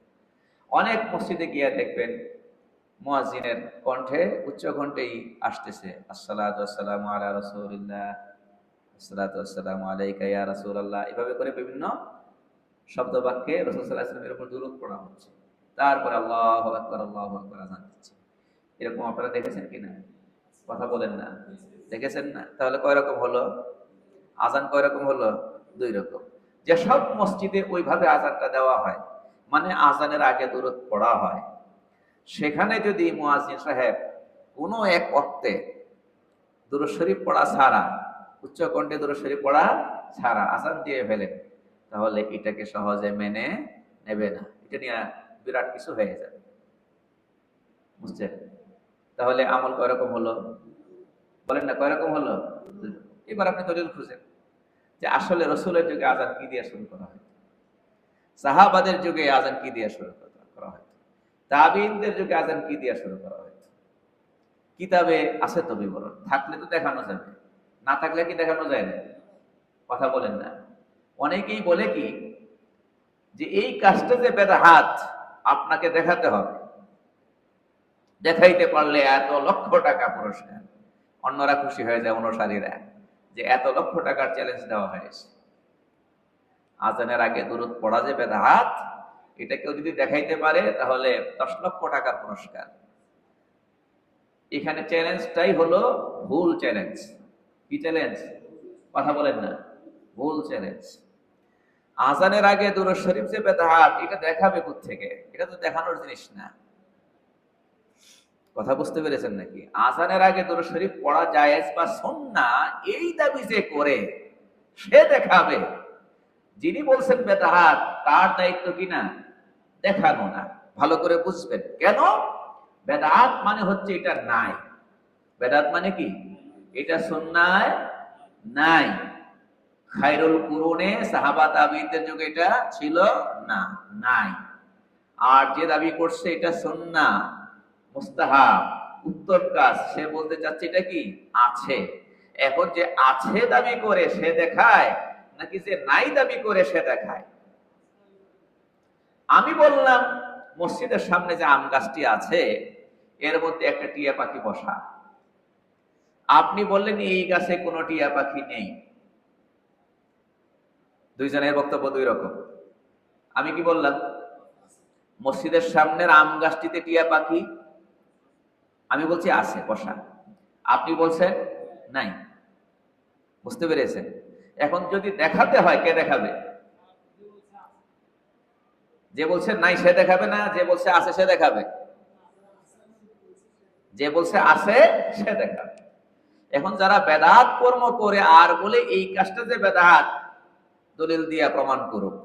অনেক মসজিদে গিয়ে দেখবেন মুয়াজ্জিনের কণ্ঠে, উচ্চ কণ্ঠেই আসতেছে আসসালাতু ওয়াসসালামু আলা রাসূলিল্লাহ, আসসালাতু ওয়াসসালামু আলাইকা ইয়া রাসূলুল্লাহ। এভাবে করে বিভিন্ন শব্দ বাক্যে রাসূল সাল্লাল্লাহু আলাইহি ওয়াসাল্লামের উপর দুরূদ পড়া হচ্ছে। তারপরে আল্লাহু আকবার, আল্লাহু আকবার আযান দিচ্ছে। এরকম আপনারা দেখেছেন কিনা? কথা বলেন না। দেখেছেন না? তাহলে কয় রকম হলো? আজান কয় রকম হলো? দুই রকম। যে সব মসজিদে ওইভাবে আজানটা দেওয়া হয়, মানে আজানের আগে দুরূদ পড়া হয়, সেখানে যদি মুয়াজ্জিন সাহেব কোনো এক ওয়াক্তে দুরূদ শরীফ পড়া ছাড়া, উচ্চ কণ্ঠে দুরূদ শরীফ পড়া ছাড়া আজান দিয়ে ফেলেন, তাহলে এটাকে সহজে মেনে নেবে না। এটা নিয়ে বিরাট কিছু হয়ে যাবে। বুঝছেন? তাহলে আমল কয় রকম হলো? বলেন না, কয় রকম হলো? এবার আপনি দলিল খুঁজেন যে আসলে রাসূলের যুগে আজান কি দিয়ে শুরু করা হয়, সাহাবাদের যুগে আজান কি দিয়ে শুরু করা হয়, তাবেঈনদের যুগে আজান কি দিয়ে শুরু করা হয়। কিতাবে আছে তো বিবরণ, থাকলে তো দেখানো যাবে, না থাকলে কি দেখানো যায় না? কথা বলেন না। অনেকেই বলে কি যে এই কাজটা যে বেদাত, আপনাকে দেখাতে হবে, দেখাইতে পারলে এত লক্ষ টাকা পুরস্কার। অন্যরা খুশি হয়ে যায়, অনুসারীরা, যে এত লক্ষ টাকার চ্যালেঞ্জ দেওয়া হয়েছে। আজানের আগে দুরূদ পড়া যে বেদাত, এটা কেউ যদি দেখাইতে পারে তাহলে 10 লক্ষ টাকার পুরস্কার। এখানে চ্যালেঞ্জটাই হলো ভুল চ্যালেঞ্জ। কি চ্যালেঞ্জ? কথা বলেন না। ভুল চ্যালেঞ্জ। আজানের আগে দুরূদ শরীফ যে বেদাত, এটা দেখাবে কোত্থেকে? এটা তো দেখানোর জিনিস না। কথা বুঝতে পেরেছেন নাকি? আজানের আগে দুরূদ শরীফ পড়া জায়েজ বা সুন্নাহ, এই দাবি যে করে সে দেখাবে। যিনি বলছেন বেদাত, তার দায়িত্ব কিনা দেখানো না। ভালো করে বুঝবেন কেন? বেদাত মানে হচ্ছে এটা নাই। বেদাত মানে কি? এটা সুন্নায় নাই। খায়রুল কুরুনে সাহাবা তাবেঈনদের যুগে এটা ছিল না, নাই। আর যে দাবি করছে এটা সুন্নাহ, মুস্তাহাব, উত্তম কাজ, সে বলতে চাচ্ছে এটা কি আছে। এখন যে আছে দাবি করে সে দেখায়, নাকি যে নাই দাবি করে সে দেখায়? আমি বললাম মসজিদের সামনে যে আম গাছটি আছে, এর মধ্যে একটা টিয়া পাখি বসা। আপনি বললেন এই গাছে কোনো টিয়া পাখি নেই। দুইজনের বক্তব্য দুই রকম। আমি কি বললাম? মসজিদের সামনের আম গাছটিতে টিয়া পাখি, আমি বলছি আছে বসা, আপনি বলছেন নাই। বুঝতে পেরেছেন? এখন যদি দেখাতে হয়, কে দেখাবে? যে বলছে নাই সে দেখাবে না, যে বলছে আছে সে দেখাবে? যে বলছে আছে সে দেখাবে। এখন যারা বেদাত কর্ম করে আর বলে এই কাজটা যে বেদাত, দলিল দিয়া প্রমাণ করুক,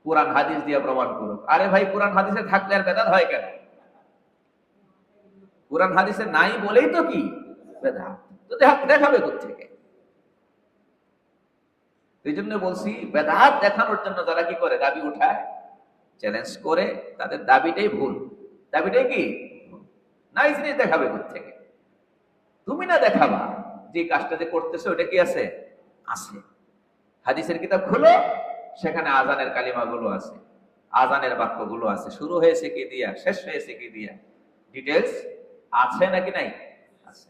কোরআন হাদিস দিয়া প্রমাণ করুক। আরে ভাই, কোরআন হাদিসে থাকলে আর বেদাত হয় কেন? কোরআন হাদিসে নাই বলেই তো কি বেদাত। তো দেখাবে কোত্থেকে? এই জন্য বলছি, বেদাত দেখানোর জন্য যারা কি করে, দাবি উঠায়, চ্যালেঞ্জ করে, তাদের দাবিটাই ভুল। দাবিটাই কি? নাই জিনিস দেখাবে কোত্থেকে? তুমি না দেখাবা যে কাজটা যে করতেছে ওটা কি আছে? আছে। হাদিসের কিতাব খুলো, সেখানে আজানের কালিমাগুলো আছে, আজানের বাক্যগুলো আছে। শুরু হয়েছে কি দিয়া, শেষ হয়েছে কি দিয়া, ডিটেলস আছে নাকি নাই? আছে।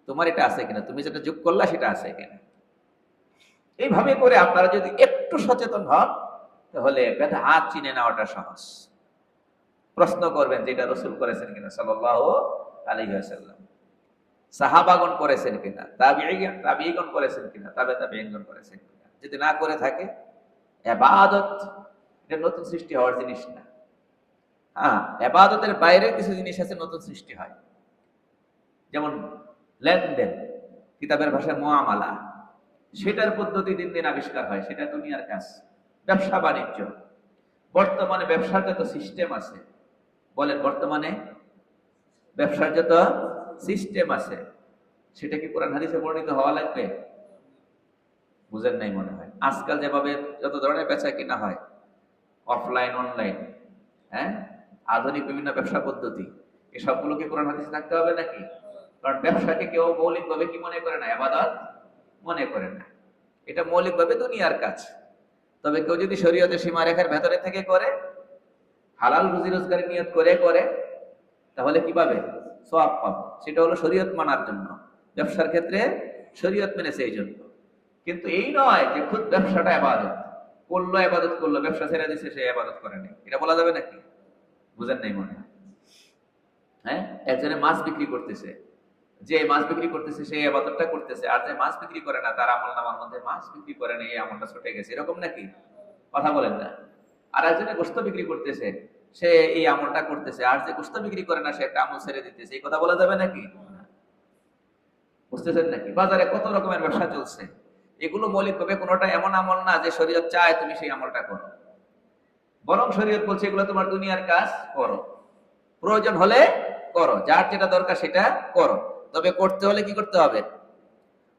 তোমার এটা আছে কিনা, তুমি যেটা যোগ করলা সেটা আছে কিনা? এইভাবে করে আপনারা যদি একটু সচেতন হন, তাহলে বেদাত চিনে নেওয়াটা সহজ। প্রশ্ন করবেন যে এটা রাসূল করেছেন কিনা সাল্লাল্লাহু আলাইহি ওয়াসাল্লাম। সাহাবাগণ করেছেন কিনা, তাবিঈগণ করেছেন কিনা, তাবিঈগণ করেছেন কিনা। যদি না করে থাকে, ইবাদত এটা নতুন সৃষ্টি হওয়ার জিনিস না। হ্যাঁ, ইবাদতের বাইরে কিছু জিনিস আছে নতুন সৃষ্টি হয়, যেমন লেনদেন, কিতাবের ভাষায় মুআমালা, সেটার পদ্ধতি দিন দিন আবিষ্কার হয়, সেটা দুনিয়ার কাজ। ব্যবসা বাণিজ্য, বর্তমানে ব্যবসার যত সিস্টেম আছে, বলেন বর্তমানে ব্যবসার যত সিস্টেম আছে, সেটা কি কোরআন হাদিসে বর্ণিত হওয়া লাগবে? বুঝেন নাই মনে হয়। আজকাল যেভাবে যত ধরনের বেচা কিনা হয়, অফলাইন অনলাইন, হ্যাঁ, আধুনিক বিভিন্ন ব্যবসা পদ্ধতি, এই সবগুলোকে কোরআন হাদিসে থাকতে হবে নাকি? কারণ ব্যবসাকে কেউ মৌলিকভাবে কি মনে করে না? ইবাদত মনে করে না। এটা মৌলিকভাবে দুনিয়ার কাজ। তবে কেউ যদি শরীয়তের সীমারেখার ভেতরে থেকে করে, হালাল রুজি রোজগারের নিয়ত করে করে, তাহলে কি পাবে? সওয়াব পাবে। সেটা হলো শরীয়ত মানার জন্য, ব্যবসার ক্ষেত্রে শরীয়ত মেনেছে এই জন্য। কিন্তু এই নয় যে খুদ ব্যবসাটা ইবাদত করলো, ইবাদত করলো, ব্যবসা ছেড়ে দিচ্ছে, সে ইবাদত করেনি, এটা বলা যাবে নাকি? বুঝেন নাই মনে হয়। হ্যাঁ, একজনে মাছ বিক্রি করতেছে, যে মাছ বিক্রি করতেছে সেই ইবাদতটা করতেছে, আর যে মাছ বিক্রি করে না তার আমল নামার মধ্যে মাছ বিক্রি করে না, এই আমলটা ছুটে গেছে, এরকম নাকি? কথা বলেন না। আর একজনে গোশত বিক্রি করতেছে, সে এই আমলটা করতেছে, আর যে গোশত বিক্রি করে না সে একটা আমল ছেড়ে দিতেছে, এই কথা বলা যাবে নাকি? বুঝতেছেন নাকি? বাজারে কত রকমের ব্যবসা চলছে, এগুলো মৌলিকভাবে কোনোটা এমন আমল না যে শরীয়ত চায় তুমি সেই আমলটা করো, বরং শরীয়ত বলছে এগুলো তোমার দুনিয়ার কাজ, করো, প্রয়োজন হলে করো, যার যেটা দরকার সেটা করো। তবে করতে হলে কি করতে হবে?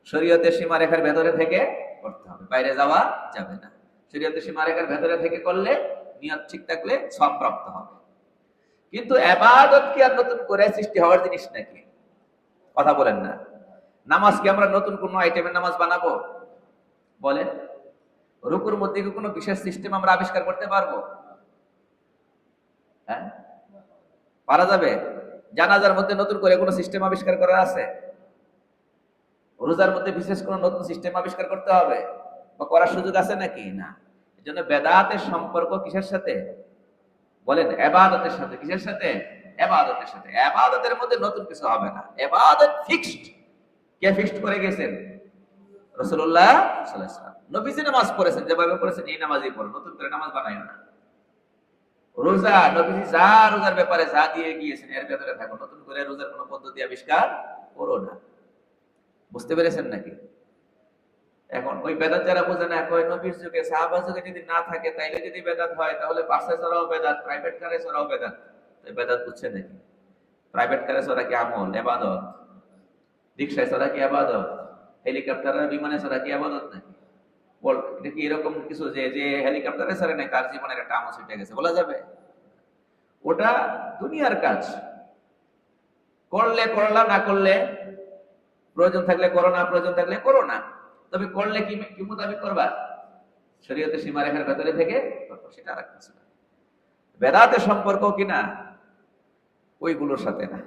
শরীয়তের সীমারেখার ভেতরে থেকে করতে হবে, বাইরে যাওয়া যাবে না। শরীয়তের সীমারেখার ভেতরে থেকে করলে, নিয়ত ঠিক থাকলে সব প্রাপ্ত হবে। কিন্তু ইবাদত কি আর নতুন করে সৃষ্টি হওয়ার জিনিস নাকি? কথা বলেন না। নামাজ কি আমরা নতুন কোন আইটেমের নামাজ বানাবো? বলেন। রুকুর মধ্যে কি কোনো বিশেষ সিস্টেম আমরা আবিষ্কার করতে পারবো? হ্যাঁ, পারা যাবে? জানাজার মধ্যে নতুন করে কোনো সিস্টেম আবিষ্কার করা আছে? রোজার মধ্যে বিশেষ কোনো নতুন সিস্টেম আবিষ্কার করতে হবে বা করার সুযোগ আছে নাকি? না। এজন্য বেদাতের সম্পর্ক কিসের সাথে? বলেন, ইবাদতের সাথে। কিসের সাথে? ইবাদতের সাথে। ইবাদতের মধ্যে নতুন কিছু হবে না, ইবাদত ফিক্সড। কে ফিক্সড করে গেছেন? রাসূলুল্লাহ সাল্লাল্লাহু আলাইহি ওয়াসাল্লাম। নবীজি নামাজ পড়েছেন, যেভাবে পড়েছেন এই নামাজই পড়ো, নতুন করে নামাজ বানাইও না। রোজা, নবীজি যা রোজার ব্যাপারে যা দিয়ে গিয়েছেন এর ভেতরে থাকো, নতুন করে রোজার কোনো পদ্ধতি আবিষ্কার করো না। বুঝতে পেরেছেন নাকি? এখন ওই বেদাত যারা বোঝে না, কয় নবীর যুগে সাহাবা যুগে যদি না থাকে তাইলে যদি বেদাত হয়, তাহলে বাসে চড়াও বেদাত, প্রাইভেট কারে চড়াও বেদাত। বেদাত বুঝছে নাকি? প্রাইভেট কারে চড়া কি আমল? ইবাদত। রিকশায় চড়া কি ইবাদত? হেলিকপ্টারে বিমানে চড়া কি ইবাদত নাকি? বল, এটা কি এরকম কিছু যে যে হেলিকপ্টারে চড়ে নাই তার জীবনের একটা আমল ছুটে গেছে বলা যাবে? ওটা দুনিয়ার কাজ, করলে করলা, না করলে প্রয়োজন থাকলে করো, না প্রয়োজন থাকলে করো না। তবে করলে কি কি মোতাবেক করবা? শরীয়তের সীমারেখার ভেতরে থেকে করবো, সেটা আর কিছু না। বেদাতের সম্পর্ক কিনা ওইগুলোর সাথে না,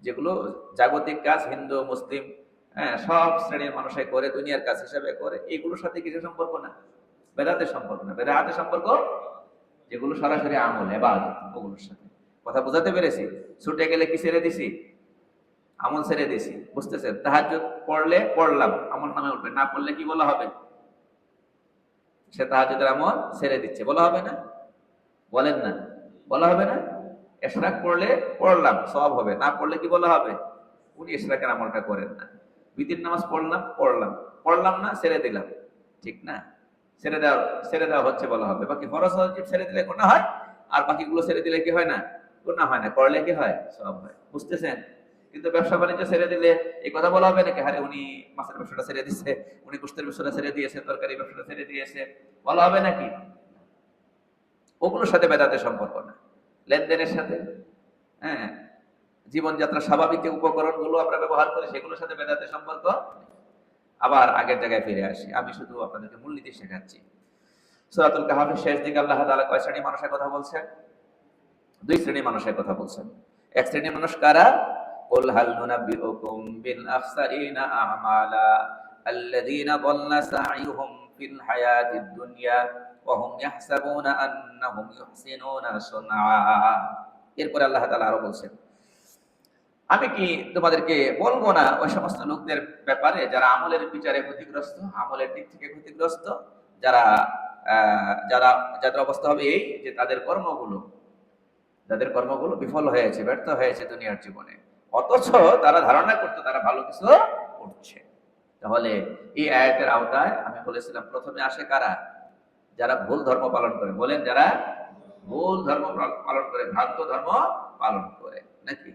যেগুলো জাগতিক কাজ, হিন্দু মুসলিম, হ্যাঁ, সব শ্রেণীর মানুষে করে, দুনিয়ার কাজ হিসাবে করে, এগুলোর সাথে কিছু সম্পর্ক না। বেদাতের সম্পর্ক না। বেদাতের সম্পর্ক যেগুলো সরাসরি আমল, ইবাদত, ওগুলোর সাথে। কথা বোঝাতে পেরেছি? ছুটে গেলে কি ছেড়ে দিছি? আমল ছেড়ে দিছি। বুঝতেছেন? তাহাজ্জুদ পড়লে পড়লাম, আমল নামে উঠবে, না পড়লে কি বলা হবে? সে তাহাজ্জুদের আমল ছেড়ে দিচ্ছে, বলা হবে না? বলেন না, বলা হবে না? ইশরাক পড়লে পড়লাম, সওয়াব হবে, না পড়লে কি বলা হবে? উনি ইশরাকের আমলটা করেন না। বিতির নামাজ পড়লাম, পড়লাম, পড়লাম না, ছেড়ে দিলাম, ঠিক না? ছেড়ে দেওয়া হচ্ছে বলা হবে। বাকি ফরজ ওয়াজিব ছেড়ে দিলে গুনাহ হয়, আর বাকিগুলো ছেড়ে দিলে কি হয় না? গুনাহ হয় না। করলে কি হয়? সওয়াব হয়। বুঝতেছেন? কিন্তু ব্যবসা বাণিজ্য ছেড়ে দিলে এই কথা বলা হবে নাকি? আরে উনি মাছের ব্যবসাটা ছেড়ে দিয়েছে, উনি গোশতের ব্যবসাটা ছেড়ে দিয়েছে, তরকারি ব্যবসাটা ছেড়ে দিয়েছে, বলা হবে নাকি? ওগুলোর সাথে বেদাতের সম্পর্ক না। লেনদেনের সাথে, হ্যাঁ, জীবনযাত্রা স্বাভাবিক যে উপকরণগুলো আমরা ব্যবহার করি সেগুলোর সাথে বেদাতের সম্পর্ক। আবার আগের জায়গায় ফিরে আসি, আমি শুধু আপনাদেরকে মূলনীতি শেখাচ্ছি। সূরাতুল কাহফের শেষ দিকে আল্লাহ তাআলা কয় শ্রেণীর মানুষের কথা বলছেন? দুই শ্রেণীর মানুষের কথা বলছেন। এক শ্রেণীর মানুষ কারা? কুল হাল নুনাব্বিউকুম বিল আখসারিনা আমালা আল্লাযীনা দাল্লা সা'য়ুহুম ফিল হায়াতিদ দুনিয়া ওয়া হুম ইয়াহসাবুনা আন্নাহুম ইউহসিনুনা সুনআ। এরপরে আল্লাহ তাআলা আরো বলছেন, আমি কি তোমাদেরকে বলবো না ওই সমস্ত লোকদের ব্যাপারে যারা আমলের বিচারে ক্ষতিগ্রস্ত, আমলের দিক থেকে ক্ষতিগ্রস্ত, যারা যারা যাদের অবস্থা হবে এই যে যাদের কর্মগুলো বিফল হয়েছে, ব্যর্থ হয়েছে দুনিয়ার জীবনে, অথচ তারা ধারণা করতো তারা ভালো কিছু করছে। তাহলে এই আয়াতের আওতায় আমি বলেছিলাম প্রথমে আসে কারা? যারা ভুল ধর্ম পালন করে। বলেন, যারা ভুল ধর্ম পালন করে, ভ্রান্ত ধর্ম পালন করে, নাকি?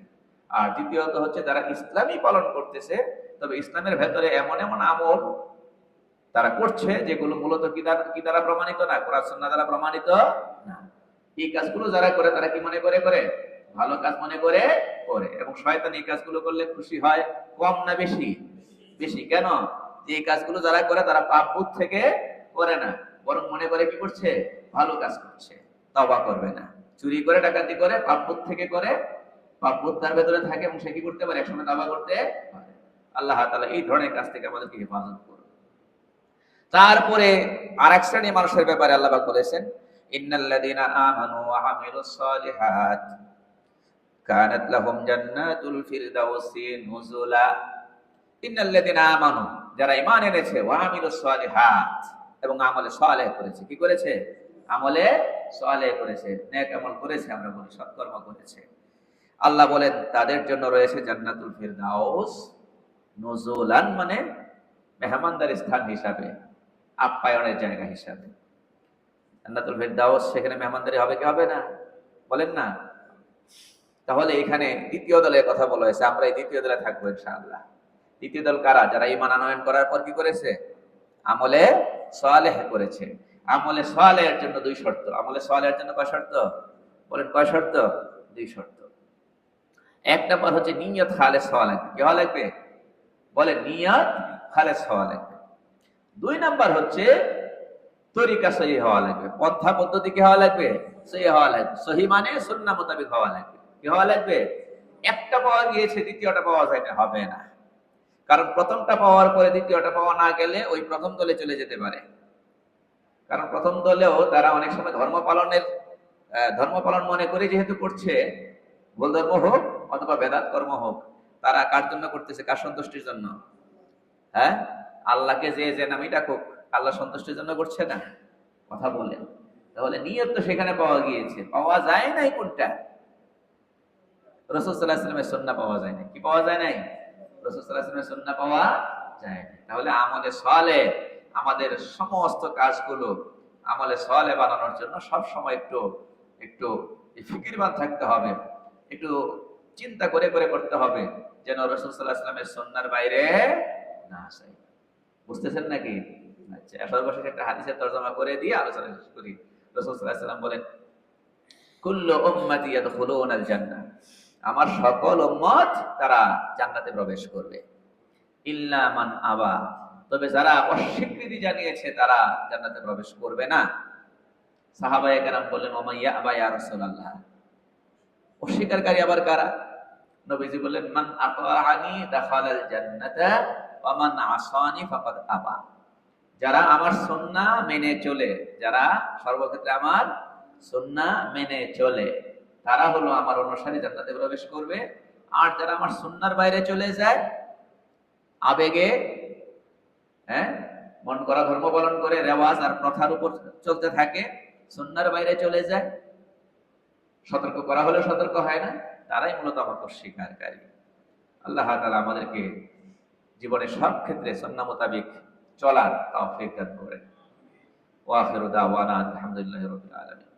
আর দ্বিতীয়ত হচ্ছে যারা ইসলামই পালন করতেছে, তবে ইসলামের ভেতরে এমন এমন আমল তারা করছে যেগুলো মূলত কি দ্বারা প্রমাণিত না, কোরআন সুন্নাহ দ্বারা প্রমাণিত না। এই কাজগুলো যারা করে তারা কি মনে করে করে? ভালো কাজ মনে করে করে। এবং শয়তান এই কাজগুলো করলে খুশি হয় কম না বেশি? বেশি। কেন? এই কাজগুলো যারা করে তারা পাপ বোধ থেকে করে না, বরং মনে করে কি করছে? ভালো কাজ করছে, তওবা করবে না। চুরি করে, ডাকাতি করে, পাপ বোধ থেকে করে, পাপ বোধ তার ভেতরে থাকে এবং সে কি করতে পারে? একসময় তওবা করতে পারে। আল্লাহ তাআলা এই ধরনের কাজ থেকে আমাদেরকে হেফাজত করুন। তারপরে আরেক শ্রেণীর মানুষের ব্যাপারে আল্লাহ পাক বলেছেন, ইন্নাল্লাযীনা আমানু ওয়া আমিলুস সালিহাত কানাত লাহুম জান্নাতুল ফিরদাউসি নুজুলা। ইন্নাল্লাযীনা আমানু, যারা ঈমান এনেছে, ওয়া আমিলুস সালিহাত, এবং আমলে সালেহ করেছে। কি করেছে? আমলে সালেহ করেছে, নেক আমল করেছে, আমরা বলি সৎকর্ম করেছে। আল্লাহ বলেন তাদের জন্য রয়েছে জান্নাতুল ফিরদাউস নুজুলান, মানে মেহমানদারি স্থান হিসাবে, আপ্যায়নের জায়গা হিসাবে। জান্নাতুল ফিরদাউস, সেখানে মেহমানদারি হবে কি হবে না? বলেন না। তাহলে এখানে দ্বিতীয় দলের কথা বলা হয়েছে, আমরা এই দ্বিতীয় দলে থাকবো ইনশাআল্লাহ। দ্বিতীয় দল কারা? যারা ঈমান আনয়ন করার পর কি করেছে? আমলে সালেহ করেছে। আমলে সালেহের জন্য দুই শর্ত। আমলে সালেহের জন্য কয় শর্ত? বলেন, কয় শর্ত? দুই শর্ত। এক নাম্বার হচ্ছে নিয়ত খালেস হওয়া লাগবে। কি হওয়া লাগবে? বলেন, নিয়ত খালেস হওয়া লাগবে। দুই নাম্বার হচ্ছে তরিকা সহি হওয়া লাগবে, পন্থা পদ্ধতি কি হওয়া লাগবে? সহি হওয়া লাগবে। সহি মানে সুন্নাহ মোতাবেক হওয়া লাগবে। কি হওয়া লাগবে? একটা পাওয়া গিয়েছে, দ্বিতীয়টা পাওয়া যায় না, হবে না। কারণ প্রথমটা পাওয়ার পরে দ্বিতীয়টা পাওয়া না গেলে ওই প্রথম দলে চলে যেতে পারে। কারণ প্রথম দলেও তারা অনেক সময় ধর্ম পালন মনে করে যেহেতু করছে, ভুল ধর্ম হোক অথবা বেদাত কর্ম হোক, তারা কার জন্য করতেছে? কার সন্তুষ্টির জন্য? হ্যাঁ, আল্লাহকে যে নামই ডাকুক, আল্লাহ সন্তুষ্টির জন্য করছে না? কথা বলেন। তাহলে নিয়ত তো সেখানে পাওয়া গিয়েছে, পাওয়া যায় নাই কোনটা? রাসূল সাল্লাল্লাহু আলাইহি ওয়াসাল্লামের সুন্নাহ পাওয়া যায় নাই। কি পাওয়া যায় নাই? রাসূল সাল্লাল্লাহু আলাইহি ওয়াসাল্লামের সুন্নাহ পাওয়া যায় নাই। তাহলে আমলে সালেহ, আমাদের সমস্ত কাজগুলো আমলে সালেহ বানানোর জন্য সব সময় একটু একটু ফিকিরবান থাকতে হবে, একটু চিন্তা করে করে করতে হবে, যেন রাসূল সাল্লাল্লাহু আলাইহি ওয়াসাল্লামের সুন্নাহর বাইরে না আসে। বুঝতেছেন নাকি? আচ্ছা, সর্বশেষ একটা হাদিসের তরজমা করে দিয়ে আলোচনা শেষ করি। রাসূল সাল্লাল্লাহু আলাইহি ওয়াসাল্লাম বলেন, কুল্লু উম্মতি ইয়াদখুলুনাল জান্নাহ, আমার সকল উম্মত তারা জান্নাতে প্রবেশ করবে, ইল্লা মান আবা, তবে যারা অস্বীকৃতি জানিয়েছে তারা জান্নাতে প্রবেশ করবে না। সাহাবায়ে কেরাম বললেন, ওয়া মান ইয়াবা ইয়া রাসূলুল্লাহ, অস্বীকারী আবার কারা? নবীজি বললেন, মান আতাআনি দাখালাল জান্নাতা ওয়া মান আসানি ফাকাদ আবা, যারা আমার সুন্নাহ মেনে চলে, যারা সর্বক্ষেত্রে আমার সুন্নাহ মেনে চলে, তারা হলো আমার অনুসারী, জান্নাতে প্রবেশ করবে। আর যারা আমার সুন্নাহর বাইরে চলে যায়, আবেগে, হ্যাঁ, মন করা ধর্ম পালন করে, রেওয়াজ আর প্রথার উপর চলতে থাকে, সুন্নাহর বাইরে চলে যায়, সতর্ক করা হলেও সতর্ক হয় না, তারাই মূলত আমাকে অস্বীকারী। আল্লাহ তাআলা আমাদেরকে জীবনের সব ক্ষেত্রে সুন্নাহ মোতাবেক চলার তৌফিক দান করেন। ওয়া আখিরু দাওয়ানা আলহামদুলিল্লাহি রাব্বিল আলামিন।